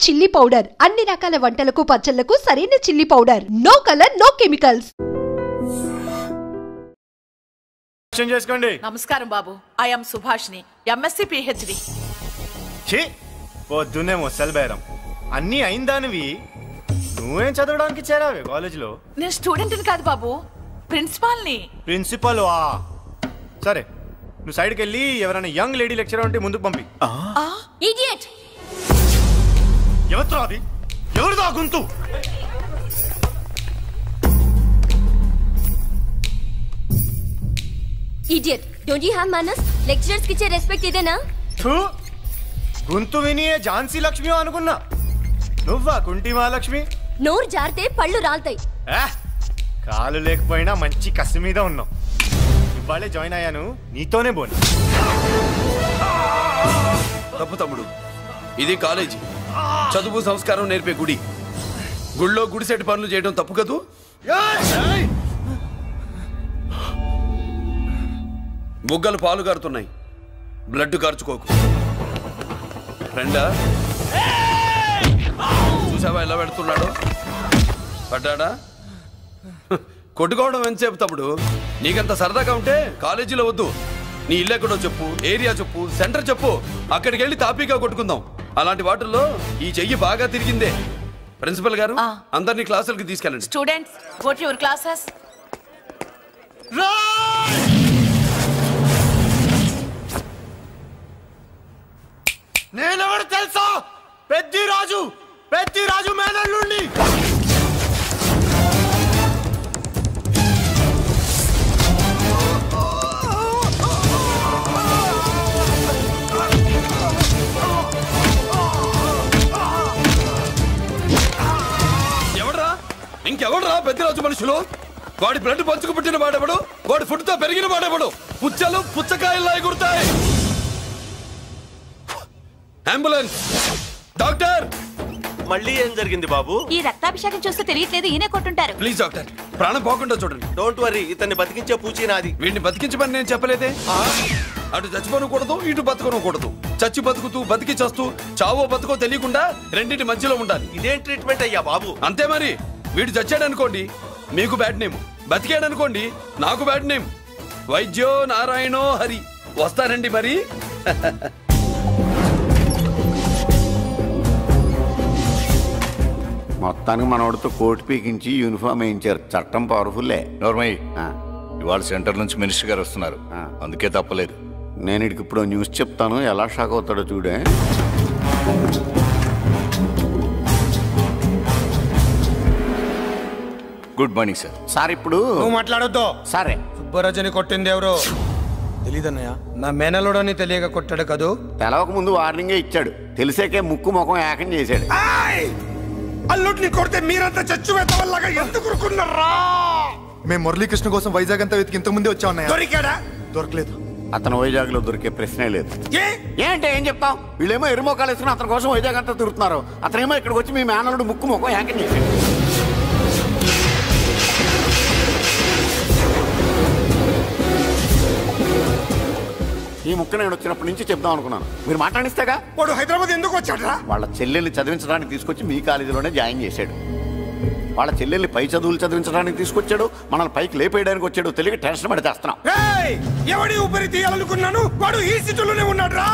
Chilli powder అన్ని రకాల వంటలకు పచ్చళ్లకు సరైన chilli powder. No colour no chemicals. చేసుకోండి. నమస్కారం బాబు. I am Subhashini, MSc PhD. పొద్దున్నే మొసలు బేరం అన్నీ అయిందానివి. నువ్వేం చదవడానికి చేరావే కాలేజీలో? నేను స్టూడెంట్ని కాదు బాబు, ప్రిన్సిపాల్ని. ప్రిన్సిపల్ సరే, నువ్వు సైడ్కి వెళ్ళి ఎవరైనా యంగ్ లేడీ లెక్చరర్ ఉంటే ముందుకు పంపి. ఇడియట్! ఎవరితో అది? ఎవరిదో గుంతు? Idiot! Don't you have manners? Lecturers కి ఇచ్చే రెస్పెక్ట్ ఇదేనా? గుంతు విని ఝాన్సీ లక్ష్మి అనుకున్నా. నువ్వా కుంటి మహాలక్ష్మి? నోరు జారితే పళ్ళు రాల్తాయి. కాలు లేకపోయినా మంచి కసి మీద ఉన్నావు. ఇవాళే జాయిన్ అయ్యాను, నీతోనే పోను. తప్పు తమ్ముడు, ఇది కాలేజీ, చదువు సంస్కారం నేర్పే గుడి. గుళ్ళో గుడిసెట్టి పనులు చేయడం తప్పు కదూ? బుగ్గలు పాలు గారుతున్నాయి, బ్లడ్ కార్చుకోకు. ఫ్రెండా, చూసావా ఎలా పెడుతున్నాడు? పడ్డాడా? కొట్టుకోవడం ఎంతసేపు తమ్ముడు? నీకంత సరదాగా ఉంటే కాలేజీలో వద్దు. నీ ఇల్లు ఎక్కడో చెప్పు, ఏరియా చెప్పు, సెంటర్ చెప్పు, అక్కడికి వెళ్ళి తాపీగా కొట్టుకుందాం. అలాంటి వాటిల్లో ఈ చెయ్యి బాగా తిరిగిందే. ప్రిన్సిపల్ గారు, అందరినీ క్లాసులకి తీసుకెళ్ళండి. Students, go to your classes. నేనెవరు తెలుసా? పెద్దిరాజు, పెద్దిరాజు మేనల్లుండి. ఎవడ్రా? ఇంకెవడ్రా పెద్దిరాజు మనుషులు? వాడి బ్లడ్ పంచుకు పుట్టిన వాడెవడు? వాడి ఫుడ్ తో పెరిగిన వాడెవడు? పుచ్చలు పుచ్చకాయల్లా ఎగురుతాయి. అంబులెన్స్! డాక్టర్! మళ్ళీ ఏం జరిగింది బాబు? ఈ రక్తాభిషేకం చూస్తే తెలియట్లేదు, ఈయనే కొట్టుంటారు. ప్లీజ్ డాక్టర్, ప్రాణం పోకుండా చూడండి. డోంట్ వరీ, ఇతన్ని బతికించే పూచి నాది. వీడిని బతికించమని నేను చెప్పలేదే. అటు చచ్చిపోనకూడదు, ఇటు బతకనకూడదు. చచ్చి బతుకుతూ, బతికి చస్తూ, చావో బతుకో తెలియకుండా రెండింటి మధ్యలో ఉండాలి. ఇదేం ట్రీట్మెంట్ అయ్యా బాబు? అంతే మరి. వీడు చచ్చాడనుకోండి, మీకు బ్యాడ్ నేమ్. బతికాడనుకోండి, నాకు బ్యాడ్ నేమ్. వైద్యో నారాయణో హరి. వస్తారండి మరి. మొత్తానికి మనోడితో కోట్ పీకించి యూనిఫామ్ వేయించారు. చట్టం పవర్ఫుల్లే. నోర్మయ్య, ఇవాళ సెంటర్ నుంచి మినిస్టర్ గారు వస్తున్నారు, అందుకే తప్పలేదు. నేను ఇడికి ఇప్పుడు న్యూస్ చెప్తాను, ఎలా షాక్ అవుతాడో చూడే. Good morning sir. సార్ ఇప్పుడు నువ్వు మాట్లాడొద్దు. సరే, సుబ్బరాజుని కొట్టింది ఎవరు? తెలీదన్నయ్య. నా మేనలోడని తెలియక కొట్టాడు కదూ. తెలవక ముందు వార్నింగే ఇచ్చాడు, తెలిసాకే ముక్కు ముఖం ఏకం చేశాడు. అల్లుడిని కొడితే మీరంతా చచ్చిపోయేతవల్లాగా ఎందుకు ఊరుకున్నారా? మేము మురళీకృష్ణ కోసం వైజాగ్ అంతా వెతికి ఇంతకు ముందే వచ్చా ఉన్నాయా? దొరికాడా? దొరకలేదు. అతను వైజాగ్ లో దొరికే ప్రశ్నే లేదు. ఏంటే ఏం చెప్తాం? వీళ్ళేమో ఎరుమోకాలు వేసుకుని అతని కోసం వైజాగ్ అంతా తిరుగుతున్నారు. అతనేమో ఇక్కడికి వచ్చి మీ మేనలుడు ముక్కు ముఖం ఏకం చేశాడు. ఈ ముక్క నేను వచ్చినప్పటి నుంచి చెప్దాం అనుకున్నాను, మీరు మాట్లాడిస్తేగా. వాడు హైదరాబాద్ ఎందుకు వచ్చాడు? వాళ్ళ చెల్లెల్ని చదివించడానికి తీసుకొచ్చి మీ కాలేజీలోనే జాయిన్ చేశాడు. వాళ్ళ చెల్లెల్ని పై చదువులు చదివించడానికి తీసుకొచ్చాడు, మనల్ని పైకి లేపేయడానికి వచ్చాడు. తెలియక టెన్షన్ పడి చేస్తున్నాం. ఎవడి ఊపిరి తీయాలనుకున్నాను, వాడు ఈ స్థితిలోనే ఉన్నాడు రా.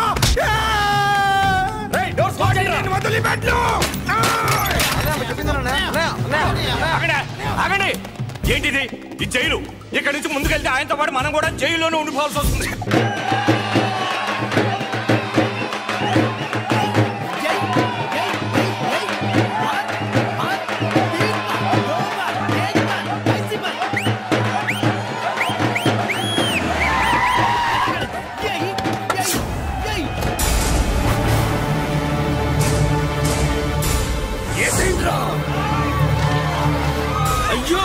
ఏంటిది? ఈ జైలు. ఇక్కడి నుంచి ముందుకెళ్తే ఆయనతో పాటు మనం కూడా జైల్లోనే ఉండిపోవాల్సి వస్తుంది. అయ్యో,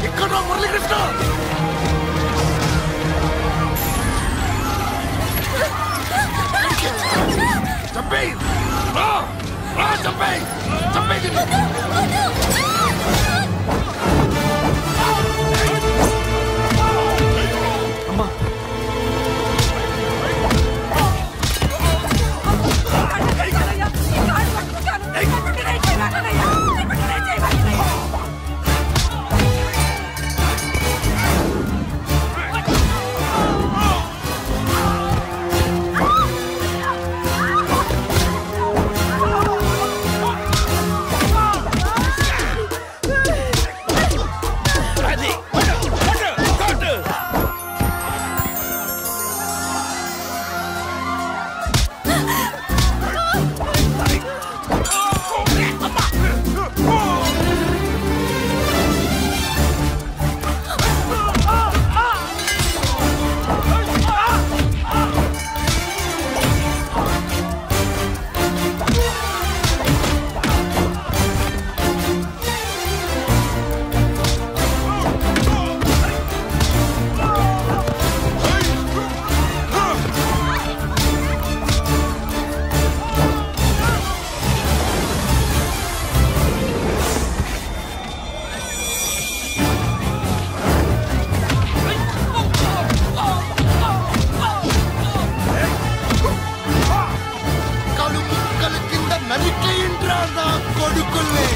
ఇక్కడ మురళీకృష్ణ! बिल्कुल नहीं।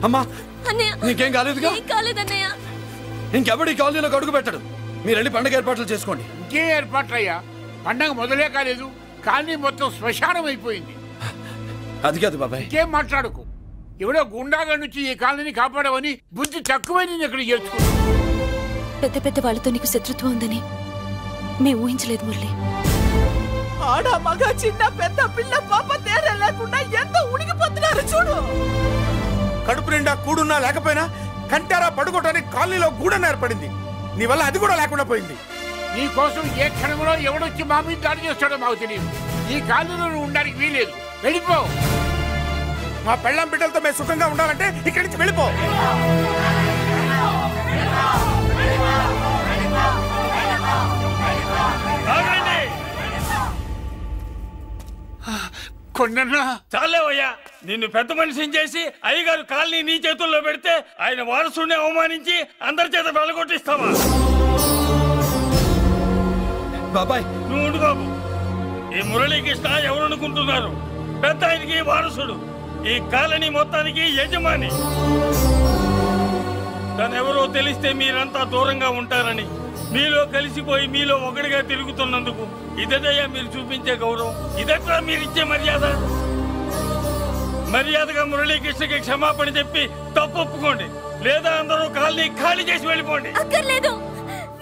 అమ్మా నీకేం కాలేదుగా? ఇంకెవడి కాలనీలో అడుగు పెట్టడు. మీరు వెళ్ళి పండగ ఏర్పాట్లు చేసుకోండి. ఇంకే ఏర్పాట్లయ్యా? పండగ మొదలే కాలేదు, కాలనీ మొత్తం శ్మశానం అయిపోయింది. అది కాదు బాబాయ్. ఇంకేం మాట్లాడుకు. ఎవడో గుండాగా నుంచి ఈ కాలనీని కాపాడవని బుద్ధి తక్కువై నేను ఇక్కడ చేర్చుకున్నాను. పెద్ద పెద్ద వాళ్ళతో నీకు శత్రుత్వం ఉందని మేము ఊహించలేదు మురళి. ఆడ మగ చిన్న పెద్ద పిల్ల పాప తేడా లేకుండా ఎంత ఉడికిపోతున్నారు చూడు. కడుపు నిండా కూడున్నా లేకపోయినా కంటారా పడుకోవటానికి కాలనీలో గూడన ఏర్పడింది. నీ వల్ల అది కూడా లేకుండా పోయింది. నీ కోసం ఏ క్షణంలో ఎవడొచ్చి మా మీద దాడి చేస్తాడో మాకు తెలియదు. ఈ కాలనీలో నువ్వు ఉండడానికి వీలేదు. వెళ్ళిపో. మా పెళ్ళాం బిడ్డలతో మేము సుఖంగా ఉండాలంటే ఇక్కడి నుంచి వెళ్ళిపో. చాలేవయ్యా, నిన్ను పెద్ద మనిషిని చేసి అయ్యగారు కాలనీ నీ చేతుల్లో పెడితే ఆయన వారసుని అవమానించి అందరి చేత వెళ్ళగొట్టిస్తావా? బాబాయ్ నువ్వు ఉండు బాబు. ఈ మురళీకృష్ణ ఎవరు అనుకుంటున్నారు? పెద్ద ఆయనకి వారసుడు, ఈ కాలనీ మొత్తానికి యజమాని. తనెవరో తెలిస్తే మీరంతా దూరంగా ఉంటారని మీలో కలిసిపోయి మీలో ఒకటిగా తిరుగుతున్నందుకు ఇదయ్యా మీరు చూపించే గౌరవం. ఇదట్లా మీరు ఇచ్చే మర్యాద. మర్యాదగా మురళీకృష్ణకి క్షమాపణ చెప్పి తప్పు ఒప్పుకోండి, లేదా అందరూ కాలనీ ఖాళీ చేసి వెళ్ళిపోండి. అక్కర్లేదు,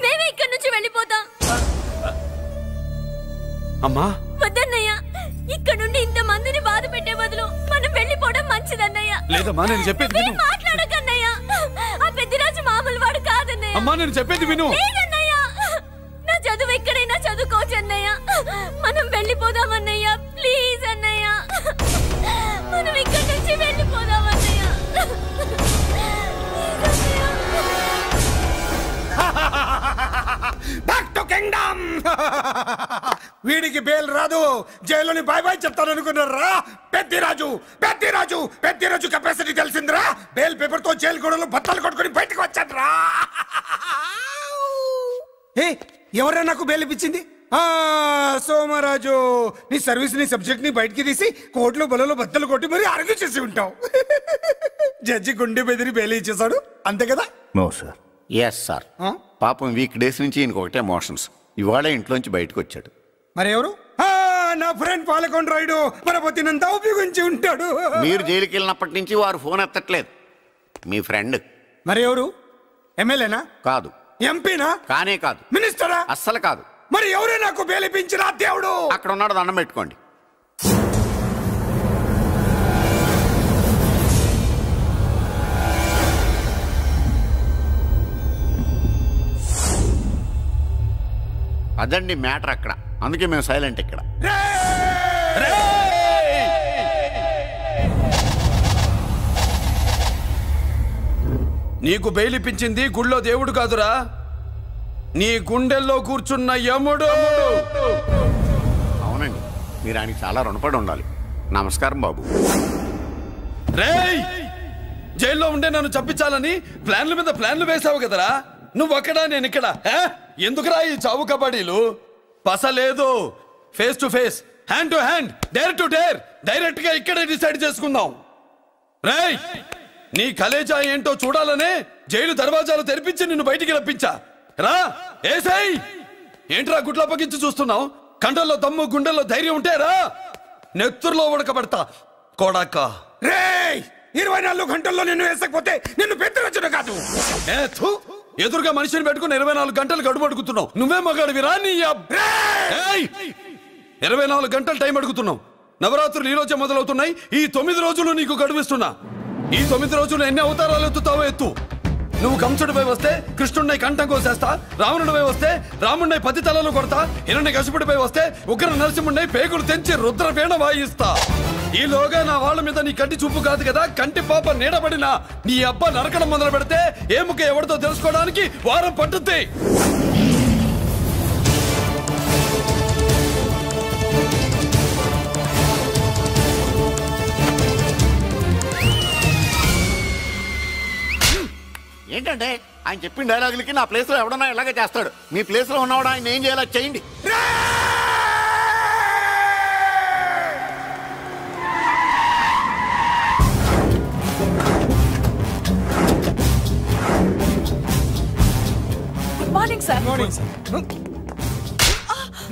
మేమే ఇక్కడి నుంచి వెళ్ళిపోతాం. అమ్మా వద్దన్నయ్య, ఇక్కడ నుండి ఇంత మందిని బాధ పెట్టే బదులు మనం వెళ్ళిపోవడం మంచిదన్నయ్య. లేదమ్మా, నేను చెప్పేది విను. మాట్లాడకన్నయ్య, ఆ పెద్దిరాజు మామూలు వాడు కాదన్నయ్య. అమ్మా నేను చెప్పేది విను. లేదన్నయ్య, నా చదువు ఎక్కడైనా చదువుకోవచ్చు అన్నయ్య. మనం వెళ్ళిపోదామన్నయ్య, ప్లీజ్ అన్నయ్య. మనం ఇక్కడి నుంచి వెళ్ళిపోదామన్నయ్య. Back to kingdom. వీడికి బెయిల్ రాదు, జైల్లోని బాయ్ బాయ్ చెప్తాను అనుకున్నారా? పెద్దిరాజు పెద్దిరాజు పెద్దిరాజు కెపాసిటీ తెలిసిందిరా. బెయిల్ పేపర్ తో జైలు గోడలు బత్తలు కొట్టుకుని బయటకు వచ్చాడ్రా. ఎవరా నాకు బెయిల్ ఇప్పించింది? సోమరాజు, నీ సర్వీస్ నీ సబ్జెక్ట్ ని బయటికి తీసి కోర్టులో బలలో బద్దలు కొట్టి మరి ఆర్గ్యూ చేసి ఉంటావు. జడ్జి గుండె బెదిరి బెయిల్ ఇచ్చేసాడు, అంతే కదా? No sir. Yes sir. పాపం వీక్ డేస్ నుంచి ఈయనకు ఒకటే ఎమోషన్స్. ఇవాళ ఇంట్లోంచి బయటకు వచ్చాడు. మరి ఎవరు? నా ఫ్రెండ్ పాలకొండ రాయుడు మన పొత్తినంతా ఉపయోగించి ఉంటాడు. మీరు జైలుకి వెళ్ళినప్పటి నుంచి వారు ఫోన్ ఎత్తట్లేదు. మీ ఫ్రెండ్. మరి ఎవరు? ఎమ్మెల్యేనా? కాదు. ఎంపీనా? కానే కాదు. మినిస్టరా? అస్సలు కాదు. మరి ఎవరే నాకు బేలిపించిన దేవుడు? అక్కడ ఉన్నాడు, దండం పెట్టుకోండి. అదండి మ్యాటర్ అక్కడ. అందుకే మేము సైలెంట్ ఇక్కడ. నీకు బెయిలిపించింది గుళ్ళో దేవుడు కాదురా, నీ గుండెల్లో కూర్చున్న యముడు. అవునండి, మీరు ఆయనకి చాలా రుణపడి ఉండాలి. నమస్కారం బాబు. రేయ్, జైల్లో ఉండే నన్ను చంపించాలని ప్లాన్ల మీద ప్లాన్లు వేసావు కదరా. నువ్వు అక్కడా నేను ఇక్కడ. ఎందుకురా ఈ చావు కబడ్డీలు? పసలేదు. Face to face, hand to hand, dare to dare, direct గా ఇక్కడే డిసైడ్ చేసుకుందాం. రేయ్, నీ కలేజా ఏంటో చూడాలనే జైలు దర్వాజాలు తెరిపించి నిన్ను బయటికి రప్పించా. రా ఏసై, ఏంట్రా గుడ్ల పగించి చూస్తున్నావు? కండల్లో దమ్ము గుండెల్లో ధైర్యం ఉంటేరా నెత్తురులో ఉడకబడతా కొడాక. రేయ్ 24 గంటల్లో నిన్ను వేసకపోతే నిన్ను పెద్దరచుడు కాదు. ఎదురుగా మనిషిని పెట్టుకుని 24 గంటలు గడుపు అడుగుతున్నావు. నువ్వే మగాడివిరా నీ 24 గంటలు టైం అడుగుతున్నావు. నవరాత్రులు ఈ రోజే మొదలవుతున్నాయి. ఈ 9 రోజులు నీకు గడువిస్తున్నా. ఈ 9 రోజులు ఎన్ని అవతారాలు ఎత్తుతావో ఎత్తు. నువ్వు కంసుడిపై వస్తే కృష్ణుడిని కంఠం కోసేస్తా, రావణుడిపై వస్తే రాముడిని 10 తలలు కొడతా, హిరణ్యకశిపుడిపై వస్తే ఉగ్ర నరసింహుడిని పేగులు తెంచి రుద్రపేణ వాయిస్తా. ఈలోగా నా వాళ్ళ మీద నీ కంటి చూపు కాదు కదా, కంటి పాప నీడబడిన నీ అబ్బ నరకడం మొదలు పెడితే ఏముక ఎవరితో తెలుసుకోవడానికి వారం పట్టుద్ది. ఏంటంటే ఆయన చెప్పిన డైలాగులకి నా ప్లేస్ లో ఎవడన్నా ఇలాగే చేస్తాడు. మీ ప్లేస్ లో ఉన్నవాడు ఆయన ఏం చేయాలో చేయండి. Good morning sir.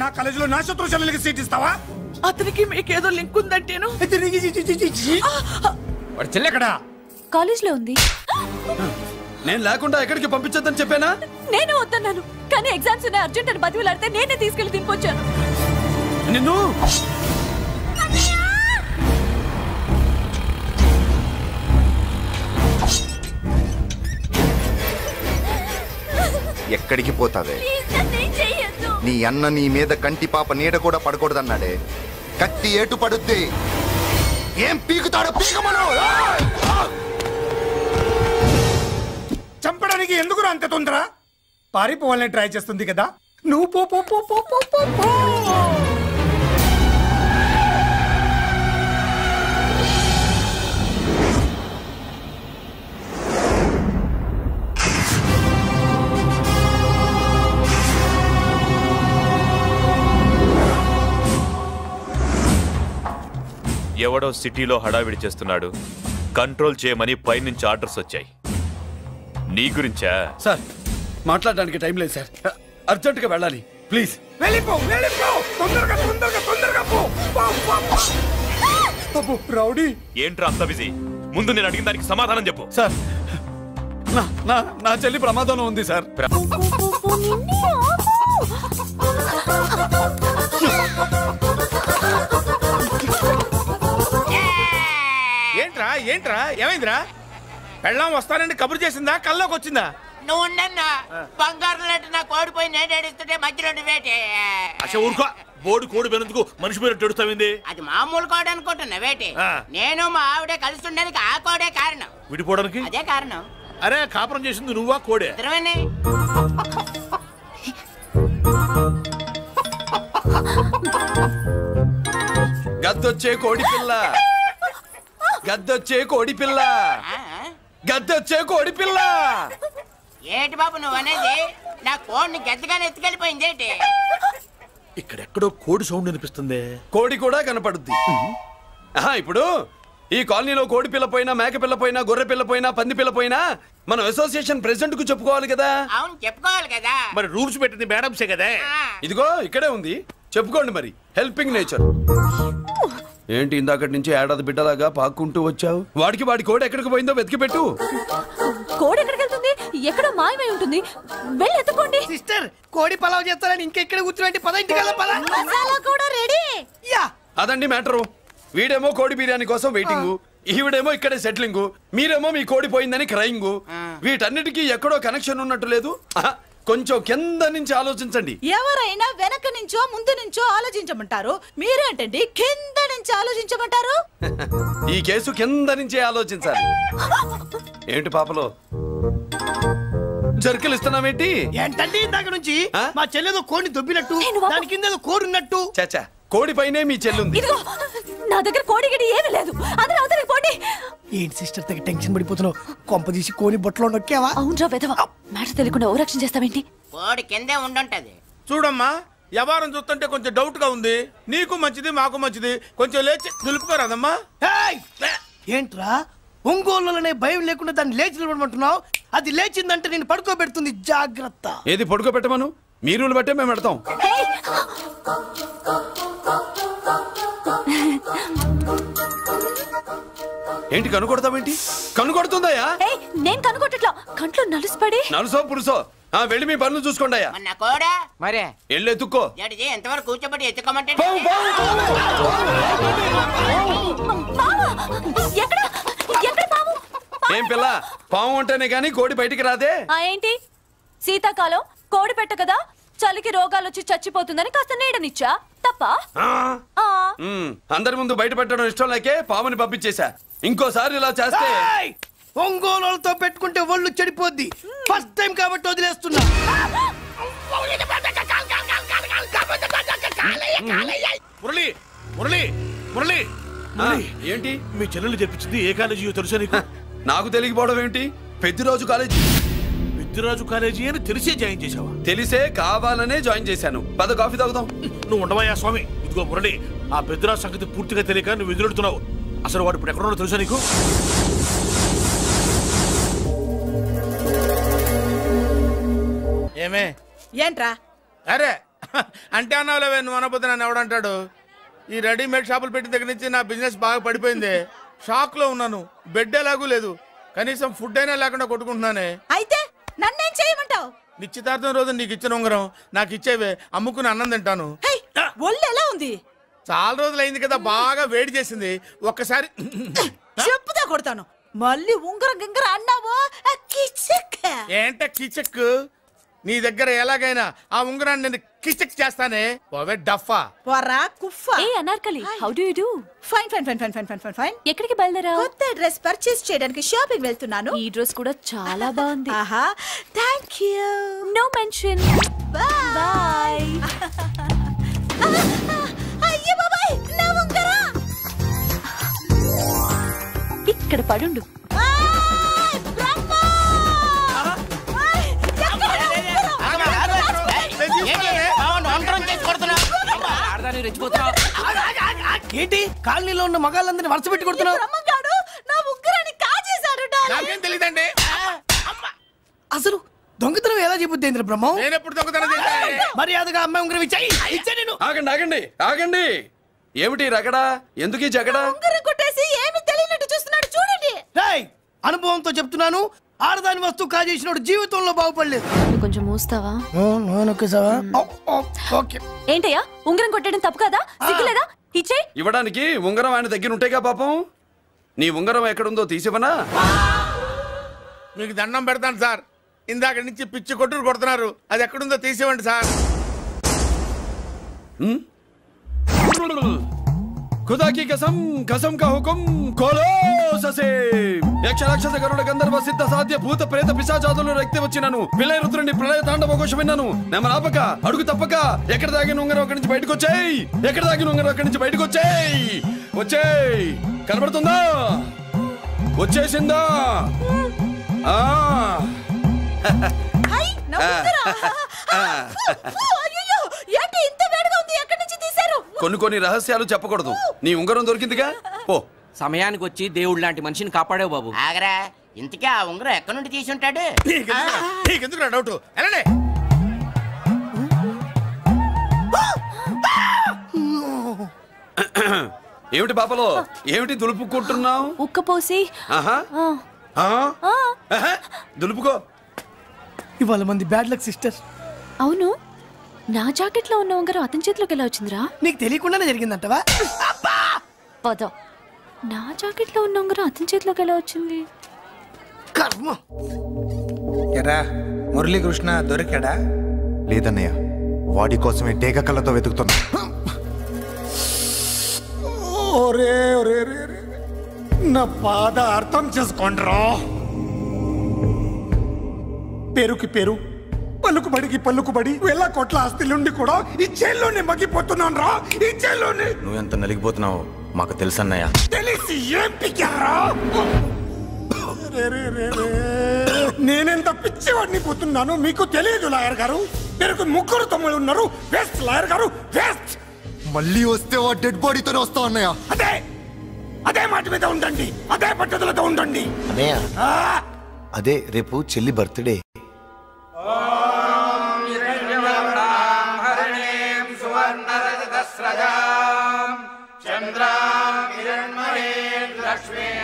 నా కాలేజీలో నా శత్రు చెల్లెలకి సీట్ ఇస్తావా? అతనికి మీకేదో లింక్ ఉందంటేను. వాడు చెల్లెక్కడా? కాలేజ్ లో ఉంది. నేను లేకుండా ఎక్కడికి పంపించొద్దని చెప్పానా? నేను వద్దన్నాను, కానీ ఎగ్జామ్స్ ఉన్నాయి అర్జెంట్ అని బతిలాడితే నేనే తీసుకెళ్లి దింపొచ్చాను. నిన్ను ఎక్కడికి పోతావే? నీ అన్న నీ మీద కంటి పాప నీడ కూడా పడకూడదన్నాడే. కత్తి ఏటు పడుద్ది. ఏం పీకుతాడో పీకమను. చంపడానికి ఎందుకు అంత తొందర? పారిపోవాలని ట్రై చేస్తుంది కదా. నువ్వు పో పో పో పో పో పో పో. ఎవడో సిటీలో హడావిడి చేస్తున్నాడు, కంట్రోల్ చేయమని పైనుంచి ఆర్డర్స్ వచ్చాయి. నీ గురించా? సార్ మాట్లాడడానికి టైం లేదు సార్, అర్జెంట్ గా వెళ్ళాలి ప్లీజ్. వెళ్ళిపో వెళ్ళిపో, తొందరగా తొందరగా తొందరగా పో. రౌడీ ఏంట్రా అంత బిజీ? ముందు నేను అడిగిన దానికి సమాధానం చెప్పు. సార్ నా చెల్లి ప్రమాదంలో ఉంది సార్. ఏంట్రా ఏంట్రా ఏమైందిరా? పెళ్ళాం వస్తానండి కబురు చేసిందా, కల్లోకి వచ్చిందా? నువ్వు ఉండన్నా బంగారు లాంటి నా కోడిపోయి నేను ఏడుస్తుంటే మధ్యలో వేటే. అసలు ఊరుకో, బోర్డు కోడి పెనందుకు మనిషి మీద తెడుస్తావింది. అది మామూలు కోడి అనుకుంటున్నా వేటే. నేను మా ఆవిడే కలిసి ఉండడానికి ఆ కోడే కారణం. విడిపోవడానికి అదే కారణం. అరే కాపురం చేసింది నువ్వా కోడే? ఇద్దరమేనే. గద్దొచ్చే కోడి పిల్ల, గద్దొచ్చే కోడి పిల్ల, గద్దొచ్చే కోడి పిల్ల. ఏటి బాబు నువ్వు అనేది? నా కోడిని గద్దగానే ఎత్తుకెళ్ళిపోయింది ఏంటి? ఇక్కడెక్కడో కోడి సౌండ్ అనిపిస్తుంది. కోడి కూడా కనపడుద్ది. ఇప్పుడు ఈ కాలనీలో కోడి పిల్ల పోయినా, మేక పిల్ల పోయినా, గొర్రె పిల్ల పోయినా, పంది పిల్ల పోయినా మనం అసోసియేషన్ ప్రెసిడెంట్ కు చెప్పుకోవాలి కదా. అవును చెప్పుకోవాలి కదా. మరి రూల్స్ పెట్టింది మేడమ్సే కదా. ఇదిగో ఇక్కడే ఉంది, చెప్పుకోండి మరి. Helping nature. ఏంటి ఇందాకటి నుంచి ఏడాది బిడ్డలాగా పాక్కుంటూ వచ్చావు? వాడికి వాడి కోడి ఎక్కడికి పోయిందో వెతికి పెట్టు. కోడి ఎక్కడికి వెళ్తుంది? ఎక్కడో మాయమై ఉంటుంది, వెళ్ళి ఎత్తుకోండి. సిస్టర్ కోడి పలావ్ చేస్తారని ఇంకెక్కడ కూర్చోండి. 10 మసాలా కూడా రెడీ. అదండి మ్యాటరు. వీడేమో కోడి బిర్యానీ కోసం వెయిటింగ్, ఈవిడేమో ఇక్కడే సెటిలింగ్, మీరేమో మీ కోడి పోయిందని క్రయింగ్. వీటన్నిటికీ ఎక్కడో కనెక్షన్ ఉన్నట్టు లేదు. కొంచెం కింద నుంచి ఆలోచించండి. ఎవరైనా వెనక నుంచో ముందు నుంచో ఆలోచించమంటారు, మీరేంటండి కింద నుంచి ఆలోచించమంటారు? ఈ కేసు కింద నుంచే ఆలోచించాలి. ఏంటి పాపలో జర్కలు ఇస్తున్నావేంటి? ఏంటండి ఇందాక నుంచి మా చెల్లెదో కోడిని దొబ్బినట్టు, దాని కింద కోడి ఉన్నట్టు. చాచా, కోడి పైనే మీ చెల్లుంది. నా దగ్గర కోడి గిడి ఏమీ లేదు. అందరూ అవతలికి పోండి. ఏంటి సిస్టర్ దగ్గర టెన్షన్ పడిపోతున్నావు? కొంప తీసి కోని బొట్టలో నొక్కావా? అవునరా వెధవ, మ్యాటర్ తెలియకుండా ఓ రక్షణ చేస్తావేంటి? కోడి కిందే ఉండుంటది. చూడమ్మా, వ్యవహారం చూస్తుంటే కొంచెం డౌట్ గా ఉంది. నీకు మంచిది మాకు మంచిది, కొంచెం లేచి నిలుపుకోరాదమ్మా. ఏంట్రా ఒంగోలులోనే భయం లేకుండా దాన్ని లేచి నిలబడమంటున్నావు? అది లేచిందంటే నేను పడుకోబెడుతుంది, జాగ్రత్త. ఏది పడుకోబెట్టమను? మీ రూల్ బట్టే మేము పెడతాం. ఏంటి కనుకొడతావేంటి? కనుకొడుతుందయ్యా? నేను కనుకొట్టట్లా, కంట్లో నలుసుపడి. నలుసో పురుసో వెళ్ళి మీ పనులు చూసుకోండి అయ్యా. మరే వెళ్ళి ఎత్తుక్కో. ఎంతవరకు కూర్చోబట్టి ఎత్తుకోమంటే ఏం పిల్ల, పాము ఉంటేనే గాని కోడి బయటికి రాదే. ఏంటి శీతాకాలం కోడి పెట్ట కదా, చలికి రోగాలు వచ్చి చచ్చిపోతుందని కాస్త నీడనిచ్చా తప్ప. అందరి ముందు బయట పెట్టడం ఇష్టం లేకే పాముని పంపించేశా. ఇంకోసారి ఇలా చేస్తే ఒంగోలుతో పెట్టుకుంటే ఒళ్ళు చెడిపోద్ది. ఫస్ట్ టైం కాబట్టి వదిలేస్తున్నా. మురళి మురళి మురళి ఏంటి మీ చెల్లెలు చెప్పించింది ఏ కాలేజీ తెలుసా నీకు? నాకు తెలియకపోవడం ఏంటి? పెద్దిరాజు కాలేజీ. పెద్దిరాజు కాలేజీ అని తెలిసే జాయిన్ చేసావా? తెలిసే కావాలనే జాయిన్ చేశాను. పద కాఫీ తాగుదాం. నువ్వు ఉండవయ్యా స్వామి. ఇదిగో మురళి, ఆ పెద్దిరాజు సంగతి పూర్తిగా తెలియక నువ్వు ఎదురెడుతున్నావు. అసలు వాడు ఇప్పుడు ఎక్కడున్నాడో తెలుసా నీకు? ఏమే ఏంట్రా? అరే అంటే అన్నావులేవే, నువ్వు అనబోతే నన్ను ఎవడంటాడు? ఈ రెడీమేడ్ షాపులు పెట్టిన దగ్గర నుంచి నా బిజినెస్ బాగా పడిపోయింది. షాక్ లో ఉన్నాను. బెడ్ ఎలాగూ లేదు, కనీసం ఫుడ్ అయినా లేకుండా కొట్టుకుంటున్నానే. అయితే నన్నేం చేయమంటావు? నిశ్చితార్థం రోజు నీకు ఇచ్చిన ఉంగరం నాకు ఇచ్చేవే, అమ్ముకుని అన్నం తింటాను. ఒళ్ళు ఎలా ఉంది? చాలా రోజులు అయింది కదా, బాగా వేడి చేసింది. ఒక్కసారి చెప్పుదా కొడతాను. మళ్ళీ ఉంగరం గింగర అన్నావో ఏంట కిచక్? నీ దగ్గర ఎలాగైనా ఆ ఉంగరాన్ని నేను కిచక్ చేస్తానే. పోవే డఫా. పోరా కుఫా. ఏ Anarkali, how do you do? Fine fine fine fine fine fine fine fine. ఎక్కడికి బయలుదేరావు? కొత్త డ్రెస్ పర్చేస్ చేయడానికి షాపింగ్ వెళ్తున్నాను. ఈ డ్రెస్ కూడా చాలా బాగుంది. ఆహా, థాంక్యూ. No mention. బై. అయ్యో బాబాయ్, నా ఉంగరం ఇక్కడ పడుండు. ఏంటి కాలనీలో ఉన్న మగాళ్ళందరినీ వరుస పెట్టి కొడుతున్నావు? నా ఉంగరాన్ని కాజేశాడు. నాకేం తెలియదండి. అసలు దొంగతనం ఎలా చెబుద్ది బ్రహ్మం? నేను ఎప్పుడు దొంగతనం చేశాను? మర్యాదగా అమ్మాయి ఉంగరం ఇచ్చాయి. ఆగండి ఆగండి ఆగండి. ఏమిటి రగడా? ఎందుకు ఈ జగడా? ఉంగరం కొట్టేసి ఏమీ తెలియనట్టు చూస్తున్నాడు, చూడండి. అనుభవంతో చెప్తున్నాను, ఆడదాని వస్తువు కాజేసినోడు జీవితంలో బాగుపడలేదు. కొంచెం మూస్తావా? ఏంటయ్యా, ఉంగరం కొట్టడం తప్పు కదా? సిగ్గులేదా? ఇచ్చే. ఇవ్వడానికి ఉంగరం ఆయన దగ్గర ఉంటేగా పాపం. నీ ఉంగరం ఎక్కడుందో తీసివనా? మీకు దండం పెడతాను సార్, ఇందాక నుంచి పిచ్చి కొట్టుడు కొడుతున్నారు. అది ఎక్కడుందో తీసివ్వండి సార్. खुदा की कसम, कसम का हुकुम खोलो ससे. యక్ష రాక్షస గరుడ గంధర్వ సిద్ధ సాధ్య భూత ప్రేత పిశాచాదులను రక్తి వచ్చినాను. విలయ రుద్రుని ప్రళయ తాండవ ఘోషం విన్నాను. నెమలాపక అడుగు తప్పక ఎక్కడ దాగిన ఉంగరం అక్కడి నుంచి బయటకు వచ్చేయ్. ఎక్కడ దాగిన ఉంగరం అక్కడి నుంచి బయటకు వచ్చేయ్. వచ్చేయ్. కనబడుతుందా? వచ్చేసిందా? కొన్ని రహస్యాలు చెప్పకూడదు. నీ ఉంగరం దొరికిందిగా, పో. సమయానికి వచ్చి దేవుడు లాంటి మనిషిని కాపాడావు బాబు. ఆగరా, ఇంతకీ ఆ ఉంగరం ఎక్కడి నుండి తీసి ఉంటాడు? నీకెందుకు డౌట్? వెళ్ళండి. ఏమిటి పాపలో, ఏమిటి దులుపుకుంటున్నావు? ఉక్కపోసి. దులుపుకో. ఇవాళ మంది బ్యాడ్ లక్ సిస్టర్. అవును, నా జాకెట్ లో ఉన్న ఉంగరం అతని చేతిలోకి ఎలా వచ్చిందిరా? నీకు తెలియకుండానే జరిగిందంటవా? పద. నా జాకెట్ లో ఉన్న ఉంగరం అతని చేతిలోకి ఎలా వచ్చింది? కర్మ. ఎరా మురళీకృష్ణ దొరికాడా? లేదన్నయ్య, వాడి కోసమే డేగ కళ్ళతో వెతుకుతున్నా. నా బాధ అర్థం చేసుకోండిరా. పేరుకి పేరు, పలుకుబడికి పలుకుబడి వేల కోట్ల ఆస్తిలుండి కూడా ఈ జైల్లోనే మగ్గిపోతున్నాను రా. ఈ జైల్లోనే. నువ్వెంత నలిగిపోతున్నావు మాకు తెలుసన్నయ్య. తెలిసి ఏం పిక్కారా? నేనెంత పిచ్చివాడిని పోతున్నాను మీకు తెలియదు లాయర్ గారు. పేరుకు ముగ్గురు తమ్ముళ్ళు ఉన్నారు. వేస్ట్ లాయర్ గారు, వేస్ట్. మళ్ళీ వస్తే ఆ డెడ్ బాడీతోనే వస్తా అన్నయ్య. అదే అదే మాట మీద ఉండండి, అదే పట్టుదలతో ఉండండి. అదే రేపు చెల్లి బర్త్డే. चन्द्रां हिरण्मयेन् लक्ष्मी